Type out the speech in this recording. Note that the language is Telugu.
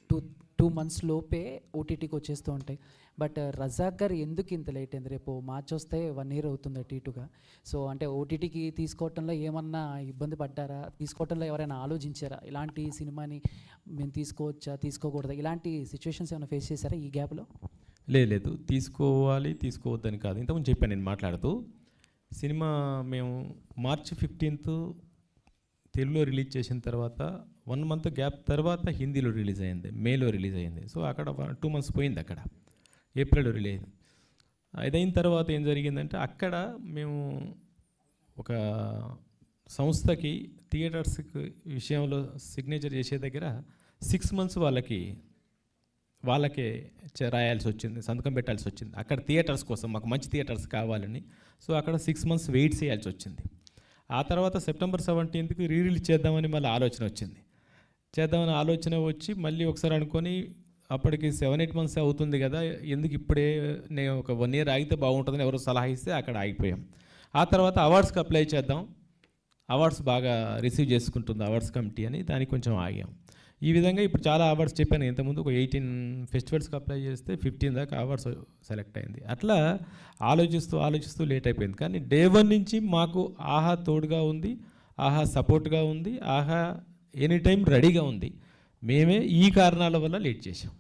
టూ 2 మంత్స్ లోపే ఓటీటీకి వచ్చేస్తూ ఉంటాయి. బట్ రజాక్ గారు ఎందుకు ఇంత లేట్ అయింది? రేపు మార్చ్ వస్తే 1 ఇయర్ అవుతుంది అటు ఇటుగా. సో అంటే ఓటీటీకి తీసుకోవటంలో ఏమన్నా ఇబ్బంది పడ్డారా? తీసుకోవటంలో ఎవరైనా ఆలోచించారా? ఇలాంటి సినిమాని మేము తీసుకోవచ్చా, తీసుకోకూడదా? ఇలాంటి సిచ్యువేషన్స్ ఏమైనా ఫేస్ చేశారా ఈ గ్యాప్లో? లేదు, తీసుకోవాలి తీసుకోవద్దని కాదు. ఇంతకుముందు చెప్పాను నేను మాట్లాడుతూ. సినిమా మేము మార్చి 15th తెలుగులో రిలీజ్ చేసిన తర్వాత 1 month గ్యాప్ తర్వాత హిందీలో రిలీజ్ అయింది, మేలో రిలీజ్ అయింది. సో అక్కడ 2 months పోయింది. అక్కడ ఏప్రిల్లో రిలీజ్ అదైన తర్వాత ఏం జరిగిందంటే, అక్కడ మేము ఒక సంస్థకి థియేటర్స్కి విషయంలో సిగ్నేచర్ చేసే దగ్గర 6 months వాళ్ళకే రాయాల్సి వచ్చింది, సంతకం పెట్టాల్సి వచ్చింది. అక్కడ థియేటర్స్ కోసం మాకు మంచి థియేటర్స్ కావాలని. సో అక్కడ 6 months వెయిట్ చేయాల్సి వచ్చింది. ఆ తర్వాత September 17th రిలీజ్ చేద్దామని మళ్ళీ ఆలోచన వచ్చింది. చేద్దామని ఆలోచన వచ్చి మళ్ళీ ఒకసారి అనుకొని అప్పటికి 7-8 months అవుతుంది కదా, ఎందుకు ఇప్పుడే నేను ఒక 1 year ఆగితే బాగుంటుందని ఎవరో సలహా ఇస్తే అక్కడ ఆగిపోయాం. ఆ తర్వాత అవార్డ్స్కి అప్లై చేద్దాం, అవార్డ్స్ బాగా రిసీవ్ చేసుకుంటుంది అవార్డ్స్ కమిటీ అని దానికి కొంచెం ఆగాం. ఈ విధంగా ఇప్పుడు చాలా అవార్డ్స్ చెప్పాను ఇంతకుముందు, ఒక 18 ఫెస్టివల్స్కి అప్లై చేస్తే 15 దాకా అవార్డ్స్ సెలెక్ట్ అయింది. అట్లా ఆలోచిస్తూ లేట్ అయిపోయింది. కానీ డే 1 నుంచి మాకు ఆహా తోడుగా ఉంది, ఆహా సపోర్ట్గా ఉంది, ఆహా ఎనీ టైం రెడీగా ఉంది. మేమే ఈ కారణాల వల్ల లేట్ చేసాం.